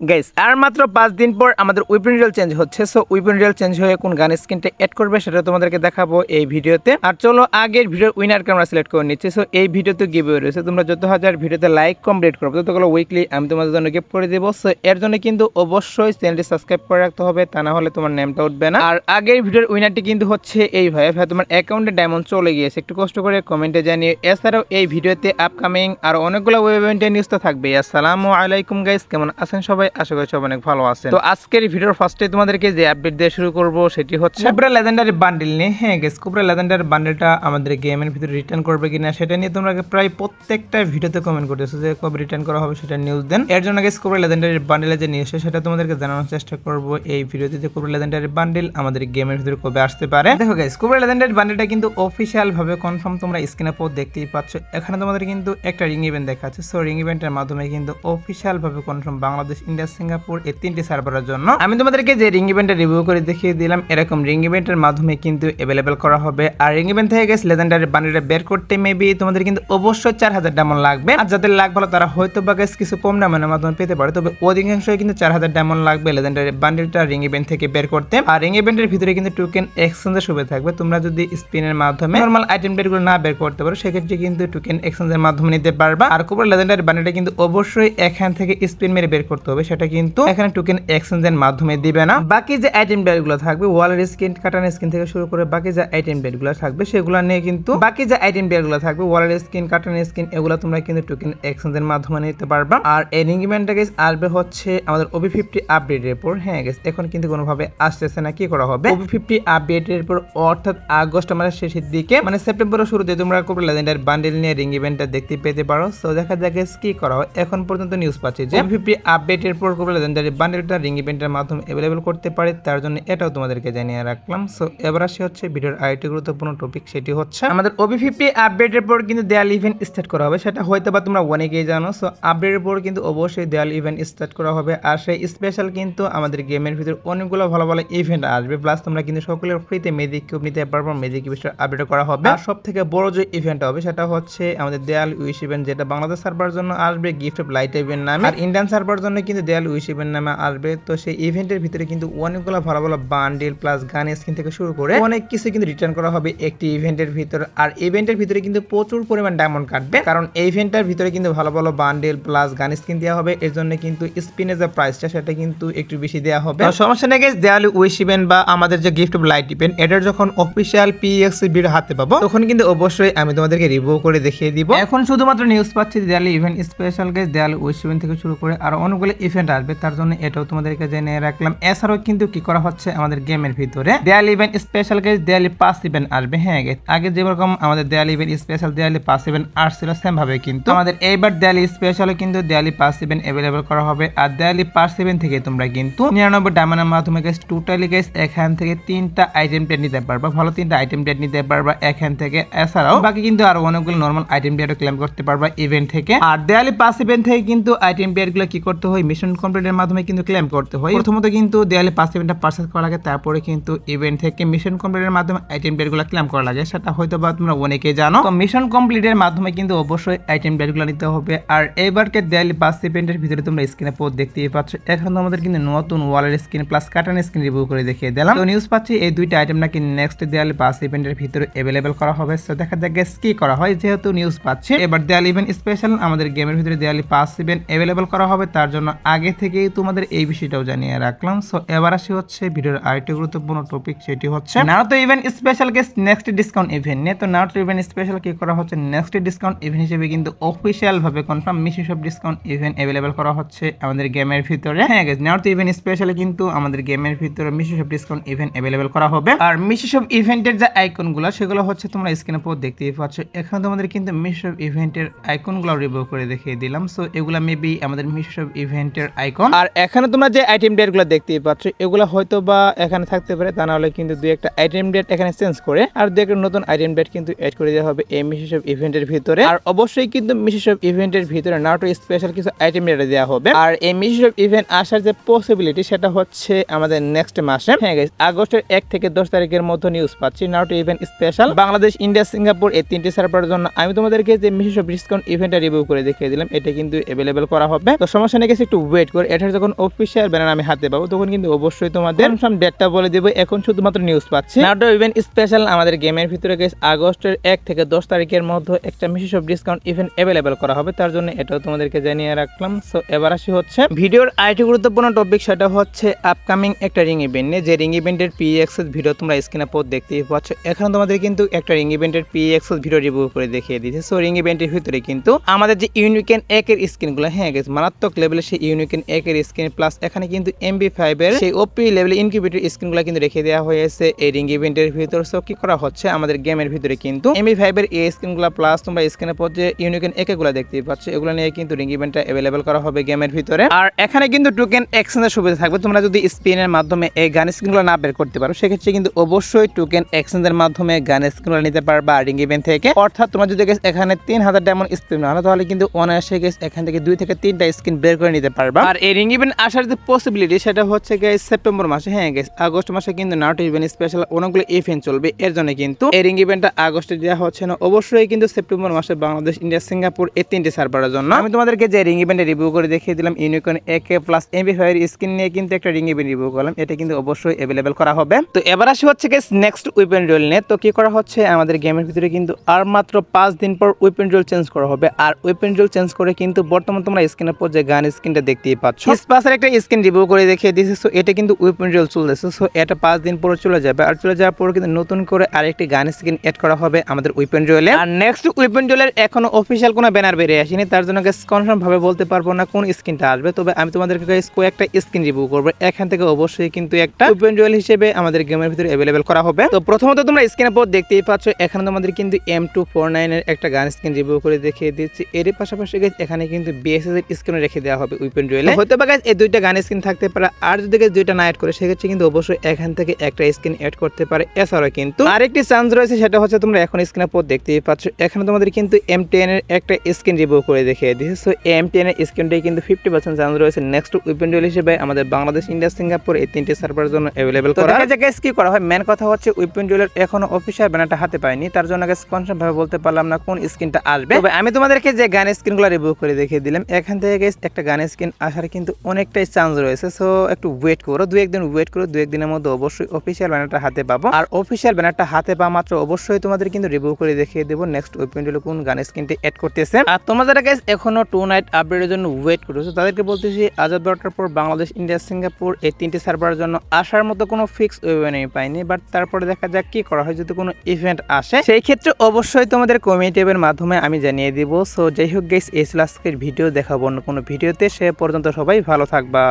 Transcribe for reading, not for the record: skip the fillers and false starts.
Guys আর মাত্র 5 দিন পর আমাদের উইপন রিল চেঞ্জ হচ্ছে। সো উইপন রিল চেঞ্জ হয়ে কোন গান স্কিনটা এড করবে সেটা তোমাদেরকে দেখাবো এই ভিডিওতে। আর চলো আগের ভিডিওর উইনারকে আমরা সিলেক্ট করে নিচ্ছি। সো এই ভিডিওতে গিভঅ্যাওয়ে রয়েছে, তোমরা যত হাজার ভিডিওতে লাইক কমপ্লিট করবে ততগুলো উইকলি আমি তোমাদের জন্য গিফট করে দেবো। সো এর জন্য কিন্তু অবশ্যই চ্যানেলটি সাবস্ক্রাইব করে রাখতে হবে, তা না হলে তোমার নেমটা উঠবে না। আর আগের ভিডিওর উইনারটি কিন্তু হচ্ছে এই ভাই তোমার অ্যাকাউন্টে ডায়মন্ড চলে গিয়েছে, একটু কষ্ট করে কমেন্টে জানিয়ে। এছাড়াও এই ভিডিওতে আপকামিং আর অনেকগুলো ওয়েব ইভেন্টের নিউজ তো থাকবে। আসসালামু আলাইকুম গাইস, কেমন আছেন সবাই? আশা করি সবাই অনেক ভালো আছেন। তো আজকের ভিডিওর ফার্স্টে তোমাদেরকে যে আপডেট দিয়ে শুরু করব সেটি হচ্ছে কোবরা লেজেন্ডারি বান্ডেল নিয়ে। হ্যাঁ গাইস, কোবরা লেজেন্ডারি বান্ডেলটা আমাদের গেমের ভিতরে রিটার্ন করবে কিনা সেটা নিয়ে তোমরা প্রায় প্রত্যেকটা ভিডিওতে কমেন্ট করতেছো যে কবে রিটার্ন করা হবে সেটা নিউজ দেন। এর জন্য গাইস কোবরা লেজেন্ডারি বান্ডেলের যে নিউজ সেটা তোমাদেরকে জানানোর চেষ্টা করব এই ভিডিওতে যে কোবরা লেজেন্ডারি বান্ডেল আমাদের গেমের ভিতরে কবে আসতে পারে। দেখো গাইস, কোবরা লেজেন্ডারি বান্ডেলটা কিন্তু অফিশিয়াল ভাবে কনফার্ম, তোমরা স্ক্রিনে পর দেখতেই পাচ্ছ। এখানে তোমাদের কিন্তু একটা রিং ইভেন্ট দেখাচ্ছে। সো রিং ইভেন্টের মাধ্যমে কিন্তু অফিশিয়াল ভাবে কনফার্ম বাংলাদেশ, ইন্ডিয়া, সিঙ্গাপুর এই তিনটি সার্ভারের জন্য আমি তোমাদেরকে যে রিং ইভেন্টের রিভিউ করে দেখিয়ে দিলাম, এরকম রিং ইভেন্টের মাধ্যমে কিন্তু অ্যাভেলেবেল করা হবে। আর রিং ইভেন্ট থেকে গেছে লেজেন্ডারি বান্ডেলটা বের করতে মেবি তোমাদের কিন্তু অবশ্যই 4000 ডায়মন্ড লাগবে। আর যাদের লাখ ভালো তারা হয়তো বা গেছে কিছু কম ডায়মন্ডের মাধ্যমে পেতে পারে, তবে অধিকাংশই কিন্তু 4000 ডায়মন্ড লাগবে লেজেন্ডারি বান্ডেলটা রিং ইভেন্ট থেকে বের করতে। আর রিং ইভেন্টের ভিতরে কিন্তু টোকেন এক্সচেঞ্জের সুবিধা থাকবে। তোমরা যদি স্পিনের মাধ্যমে নরমাল আইটেম প্লেটগুলো না বের করতে পারো সেক্ষেত্রে কিন্তু টোকেন এক্সচেঞ্জের মাধ্যমে নিতে পারবা। আর কোবরা লেজেন্ডারি বান্ডেলটা কিন্তু অবশ্যই এখান থেকে স্পিন মেরে বের করতে হবে, সেটা কিন্তু এখানে টোকেন এক্সচেঞ্জের মাধ্যমে দিবে না। বাকি যে আইটেম প্লেটগুলো থাকবে ওয়ালের স্কিন, কাটান স্কিন থেকে শুরু করে বাকি যে আইটেম প্লেটগুলো থাকবে সেগুলো নিয়ে কিন্তু বাকি যে আইটেম প্লেটগুলো থাকবে ওয়ালের স্কিন, কাটান স্কিন এগুলো তোমরা কিন্তু টোকেন এক্সচেঞ্জের মাধ্যমে নিতে পারবা। আর এই রিং ইভেন্টটা গাইস আসবে হচ্ছে আমাদের OB50 আপডেটের পর। হ্যাঁ গাইস, এখন কিন্তু কোনোভাবে আসতেছে না, কি করা হবে OB50 আপডেটের পর, অর্থাৎ আগস্ট মাসের শেষের দিকে মানে সেপ্টেম্বরের শুরুতে তোমরা কোবরা লেজেন্ডারি বান্ডেল নিয়ে রিং ইভেন্টটা দেখতে পেতে পারো। সো দেখা যাক গাইস কি করা হয়। এখন পর্যন্ত নিউজ পাচ্ছি যে OB50 আপডেটের পর কোবরা লেজেন্ডারি বান্ডেলটা রিং ইভেন্টের মাধ্যমে অ্যাভেলেবল করতে পারে, তার জন্য এটাও তোমাদেরকে জানিয়ে রাখলাম। সো এবার আসে হচ্ছে ভিডিওর আরেকটি গুরুত্বপূর্ণ টপিক, সেটি হচ্ছে আমাদের OB50 আপডেটের পর কিন্তু দেয়াল ইভেন্ট স্টার্ট করা হবে। সেটা হয়তো বা তোমরা অনেকেই জানো। সো আপডেটের পর কিন্তু অবশ্যই দেয়াল ইভেন্ট স্টার্ট করা হবে। আর সেই স্পেশাল কিন্তু আমাদের গেমের ভিতরে অনেকগুলো ভালো ভালো ইভেন্ট আসবে, প্লাস তোমরা কিন্তু সকলের ফ্রিতে ম্যাজিক কিউব নিতে পারবে। ম্যাজিক কিউবটা আপডেট করা হবে। আর সব থেকে বড় যে ইভেন্ট হবে সেটা হচ্ছে আমাদের দেয়াল উইশ ইভেন্ট, যেটা বাংলাদেশ সার্ভার জন্য আসবে গিফট অফ লাইট ইভেন্ট নামে, আর ইন্ডিয়ান সার্ভার জন্য কিন্তু দেয়াল উইশ ইভেন্ট নামে আসবে। তো সেই ইভেন্টের ভিতরে কিন্তু অনেকগুলো ভালো ভালো বান্ডেল প্লাস গান স্কিন থেকে শুরু করে অনেক কিছু কিন্তু রিটার্ন করা হবে একটি ইভেন্টের ভিতরে। আর ইভেন্টের ভিতরে কিন্তু প্রচুর পরিমাণ ডায়মন্ড কাটবে, কারণ এই ইভেন্টের ভিতরে কিন্তু ভালো ভালো বান্ডেল প্লাস গান স্কিন দেওয়া হবে। এর জন্য কিন্তু স্পিনের যে প্রাইসটা সেটা কিন্তু একটু বেশি দেওয়া হবে। সমস্যা নেই গাইস, দেয়াল উইশ ইভেন্ট বা আমাদের যে গিফট অফ লাইট ইভেন্ট এটার যখন অফিশিয়াল PX ভিডিও হাতে পাবো তখন কিন্তু অবশ্যই আমি তোমাদেরকে রিভিউ করে দেখিয়ে দিব। এখন শুধুমাত্র নিউজ পাচ্ছি দেয়াল ইভেন্ট স্পেশাল গাইস, দেয়াল উইশ ইভেন্ট থেকে শুরু করে আর অনেকগুলো ইভেন্ট আসবে, তার জন্য এটাও তোমাদেরকে জানিয়ে রাখলাম। এছাড়াও কিন্তু কি করা হচ্ছে আমাদের গেমের ভিতরে Diwali event special guys Diwali pass event আসবে। হ্যাঁ গাইস, আগে যেরকম আমাদের Diwali event special Diwali pass event আসছিল সেম ভাবে কিন্তু আমাদের এইবার দেয়ালি স্পেশাল কিন্তু দেয়ালি পাস ইভেন্ট अवेलेबल করা হবে। আর দেয়ালি পাস ইভেন্ট থেকে তোমরা কিন্তু 99 ডায়মন্ডের মাধ্যমে গাইস টোটালি গাইস এখান থেকে 3টা আইটেম প্লেট নিতে পারবা, ভালো 3টা আইটেম প্লেট নিতে পারবা এখান থেকে। এছাড়াও বাকি কিন্তু আরো অনেকগুলো নরমাল আইটেম প্লেটও ক্লেম করতে পারবা ইভেন্ট থেকে। আর দেয়ালি পাস ইভেন্ট থেকে কিন্তু আইটেম প্লেটগুলো কি করতে হয়, মিশন কমপ্লিটের মাধ্যমে কিন্তু ক্লেম করতে হয়। প্রথমত কিন্তু দেয়ালি পাস ইভেন্টটা পারচেজ করা লাগে, তারপরে কিন্তু ইভেন্ট থেকে মিশন কমপ্লিটের মাধ্যমে আইটেম প্লেটগুলো ক্লেম করা লাগে, সেটা হয়তো বা তোমরা অনেকেই জানো। তো মিশন কমপ্লিটের মাধ্যমে কিন্তু অবশ্যই আইটেম প্লেটগুলো নিতে হবে। আর এইবারকে দেয়ালি পাস ইভেন্টের ভিতরে তোমরা স্ক্রিনে পোস্ট দেখতেই পাচ্ছ। এখন আমাদের কিন্তু নতুন ওয়ালের স্কিন প্লাস কাটান স্কিন রিভিউ করে দেখিয়ে দিলাম। তো নিউজ পাচ্ছি এই দুইটা আইটেম নাকি নেক্সট দেয়ালি পাস ইভেন্টের ভিতরে অ্যাভেলেবল করা হবে। সো দেখা যাক কি করা হয়। যেহেতু নিউজ পাচ্ছি এবার দেয়ালি ইভেন্ট স্পেশাল আমাদের গেমের ভিতরে দেয়ালি পাস ইভেন্ট অ্যাভেলেবল করা হবে, তার জন্য আগে থেকেই তোমাদের এই বিষয়টাও জানিয়ে রাখলাম। সো এবার আসি হচ্ছে ভিডিওর আরেকটি গুরুত্বপূর্ণ টপিক, সেটি হচ্ছে Naruto event special guess next discount event নিয়ে। তো নারুতো ইভেন্ট স্পেশাল কি করা হচ্ছে, নেক্সট ডিসকাউন্ট ইভেন্ট হিসেবে কিন্তু অফিশিয়াল ভাবে confirm mission of discount event available করা হচ্ছে আমাদের গেমের ভিতরে। হ্যাঁ গাইস, নারুতো ইভেন্ট স্পেশালি কিন্তু আমাদের গেমের ভিতরে mission of discount event available করা হবে। আর মিশন অফ ইভেন্টের যে আইকনগুলো সেগুলো হচ্ছে তোমরা স্ক্রিনে পর দেখতেই পাচ্ছ। এখানে তোমাদের কিন্তু মিশন অফ ইভেন্টের আইকনগুলো রিভিউ করে দেখিয়ে দিলাম। সো এগুলা মেবি আমাদের মিশন অফ ইভেন্টের আইকন। আর এখানে তোমরা যে আইটেম ডেটগুলো দেখতেই পাচ্ছ এগুলো হয়তো বা এখানে থাকতে পারে, তা না হলে কিন্তু দুই একটা আইটেম ডেট এখানে চেঞ্জ করে আর দুই একটা নতুন আইটেম ডেট কিন্তু এড করে দেওয়া হবে এই মিশন অফ ইভেন্টের ভিতরে। আর অবশ্যই কিন্তু মিশন অফ ইভেন্টের ভিতরে নারুতো স্পেশাল কিছু আইটেম ডেট দেওয়া হবে। আর এই মিশন অফ ইভেন্ট আসার যে পসিবিলিটি সেটা হচ্ছে আমাদের নেক্সট মাসে। হ্যাঁ গাইস, আগস্টের 1 থেকে 10 তারিখের মধ্যে নিউজ পাচ্ছি Naruto event special Bangladesh, India, Singapore এই তিনটি সার্ভারের জন্য আমি তোমাদেরকে যে মিশন অফ ডিসকাউন্ট ইভেন্টটা রিভিউ করে দেখিয়ে দিলাম এটা কিন্তু অ্যাভেলেবল করা হবে। তো সমস্যা নেই, একটু ওয়েট করো, এটার যখন অফিসিয়াল ব্যানার আমি হাতে পাবো তখন কিন্তু অবশ্যই তোমাদের কনফার্ম ডেটটা বলে দেবো। এখন শুধুমাত্র নিউজ পাচ্ছি। নারুটো ইভেন্ট স্পেশাল আমাদের গেমের ভিতরে গাইস আগস্টের 1 থেকে 10 তারিখের মধ্যে একটা বিশেষ ডিসকাউন্ট ইভেন্ট অ্যাভেলেবল করা হবে, তার জন্য এটাও তোমাদেরকে জানিয়ে রাখলাম। সো এবার আসি হচ্ছে ভিডিওর আরেকটি গুরুত্বপূর্ণ টপিক, সেটা হচ্ছে আপকামিং একটা রিং ইভেন্ট নিয়ে। যে রিং ইভেন্টের পিএক্সএস ভিডিও তোমরা স্ক্রিনে পর দেখতেই পাচ্ছ, এখন তোমাদের কিন্তু একটা রিং ইভেন্টের পিএক্সএস ভিডিও রিভিউ করে দেখিয়ে দিয়েছে। সো রিং ইভেন্টের ভিতরে কিন্তু আমাদের যে ইউনিকেন 1 এর স্ক্রিনগুলো হ্যাঁ গেছে মারাত্মক লেভেলের সেই ইউনিকেন 1 এর স্ক্রিন, প্লাস এখানে কিন্তু MB5 এর সেই ওপি লেভেলের ইনকিউবেটর স্ক্রিনগুলো কিন্তু রেখে দেওয়া হয়েছে এই রিং ইভেন্টের ভিতর। সো কি করা হচ্ছে আমাদের গেমের ভিতরে কিন্তু MB5 এর এই স্ক্রিনগুলো প্লাস তোমরা স্ক্রিনের পর যে ইউনিকেন 1 এগুলো দেখতেই পাচ্ছ, এগুলো নিয়ে কিন্তু রিং ইভেন্টটা অ্যাভেলেবল করা হবে গেমের ভিতরে। আর এখানে কিন্তু টোকেন এক্সচেঞ্জের সুবিধা থাকবে। তোমরা যদি স্পিনের মাধ্যমে এই গান স্ক্রিনগুলো না বের করতে পারো, সেক্ষেত্রে কিন্তু অবশ্যই টোকেন এক্সচেঞ্জের মাধ্যমে গান স্ক্রিনগুলো নিতে পারবা রিং ইভেন্ট থেকে। অর্থাৎ তোমরা যদি এখানে 3000 ডায়মন্ড স্পিন নাও তাহলে কিন্তু অনায়াসে এখান থেকে 2 থেকে 3টা স্ক্রিন বের করে নিতে পারবা। আর এই রিং ইভেন্ট আসার যে পসিবিলিটি সেটা হচ্ছে গাইস সেপ্টেম্বর মাসে। হ্যাঁ গাইস আগস্ট মাসে কিন্তু নারুটো ইভেন্ট স্পেশাল অনেকগুলো ইভেন্ট চলবে, এর জন্য কিন্তু এই রিং ইভেন্টটা আগস্টে দেওয়া হচ্ছে না, অবশ্যই কিন্তু সেপ্টেম্বর মাসে বাংলাদেশ, ইন্ডিয়া, সিঙ্গাপুর এই 3টে সার্ভারের জন্য। আমি তোমাদেরকে যে রিং ইভেন্টে রিভিউ করে দেখিয়ে দিলাম ইউনিকর্ন AK প্লাস MB5 এর স্ক্রিন নিয়ে কিন্তু একটা রিং ইভেন্ট রিভিউ করলাম, এটা কিন্তু অবশ্যই অ্যাভেলেবল করা হবে। তো এবার আসি হচ্ছে গাইস নেক্সট ওয়েপন রোল নিয়ে। তো কি করা হচ্ছে আমাদের গেমের ভিতরে কিন্তু আর মাত্র 5 দিন পর ওয়েপন রোল চেঞ্জ করা হবে। আর ওয়েপন রোল চেঞ্জ করে কিন্তু বর্তমান তোমরা স্ক্রিনের পর যে গান স্ক্রিনটা দেখতেই পাচ্ছ, স্পাসের একটা স্ক্রিন রিভিউ করে দেখিয়ে দিয়েছে। সো এটা কিন্তু ওয়েপন রোল চলতেছে। সো এটা 5 দিন পরে চলে যাবে, আর চলে যাওয়ার পর কিন্তু নতুন করে আরেকটি গান স্ক্রিন এড করা হবে আমাদের ওয়েপন রোলে। আর নেক্সট ওয়েপন রোলের এখনো অফিসিয়াল কোনো ব্যানার বেরিয়ে আসেনি, তার জন্য গাইস কনফার্ম ভাবে বলতে পারবো না কোন স্ক্রিনটা আসবে। তবে আমি তোমাদেরকে গাইস কয়েকটা স্ক্রিন রিভিউ করব, এখান থেকে অবশ্যই কিন্তু একটা ওয়েপন রোল হিসেবে আমাদের গেমের ভিতরে অ্যাভেলেবল করা হবে। তো প্রথমত তোমরা স্ক্রিনের পর দেখতেই পাচ্ছ, এখানে তোমাদের কিন্তু M249 এর একটা গান স্ক্রিন রিভিউ করে দেখিয়ে দিচ্ছি। এর পাশাপাশি গাইস এখানে কিন্তু BSS এর স্ক্রিন রেখে দেওয়া হবে ওয়েপন রোলে। হতে পারে গাইস এই দুইটা গান স্ক্রিন থাকতে পারে, আর যদি গাইস দুইটা না এড করে সেক্ষেত্রে কিন্তু অবশ্যই এখান থেকে একটা স্ক্রিন এড করতে পারে। এছাড়াও কিন্তু আরেকটি চান্স রয়েছে, সেটা হচ্ছে তোমরা এখন স্ক্রিনের পর দেখতেই পাচ্ছ, এখানে তোমাদের কিন্তু M10 এর একটা স্ক্রিন রিভিউ করে দেখিয়ে দিয়েছে। সো M10 এর স্ক্রিনটাই কিন্তু 50% চান্স রয়েছে নেক্সট ওয়েপন রোল হিসেবে আমাদের বাংলাদেশ, ইন্ডিয়া, সিঙ্গাপুর এই 3টে সার্ভারের জন্য অ্যাভেলেবল করা। দেখা যায় গাইস কি করা হয়, মেন কথা হচ্ছে ওয়েপন রোলের এখনো অফিশিয়াল ব্যানারটা হাতে পাইনি, তার জন্য গাইস কনফার্ম ভাবে বলতে পারলাম না কোন স্ক্রিনটা আসবে। তবে আমি তোমাদেরকে যে গান স্ক্রিনগুলো রিভিউ করে দেখিয়ে দিলাম, এখান থেকে গাইস একটা গান স্ক্রিন আসার কিন্তু অনেকটাই চান্স রয়েছে। সো একটু ওয়েট করো, 2-1 দিন ওয়েট করো, 2-1 দিনের মধ্যে অবশ্যই অফিশিয়াল ব্যানারটা হাতে পাবো। আর অফিশিয়াল ব্যানারটা হাতে পাওয়া মাত্র অবশ্যই তোমাদের কিন্তু রিভিউ করে দেখিয়ে দেবো নেক্সট ওয়েপন রোলে কোন গান স্ক্রিনটি এড করতেছে। আর তোমরা যারা গাইস এখনো 2 নাইট আপডেটের জন্য ওয়েট করছো তাদেরকে বলতেছি আজাদ বারোটার পর বাংলাদেশ, ইন্ডিয়া, সিঙ্গাপুর এই 3টে সার্ভারের জন্য আসার মতো কোনো ফিক্স ওয়েপন আমি পাইনি। বাট তারপরে দেখা যাক কি করা হয়, যদি কোনো ইভেন্ট আসে সেই ক্ষেত্রে অবশ্যই তোমাদের কমিউনিটি ট্যাবের মাধ্যমে আমি জানিয়ে দিব। সো যাই হোক গাইস এই ছিল আজকের ভিডিও, দেখাবো অন্য কোনো ভিডিওতে। সে পর্যন্ত সবাই ভালো থাকবা।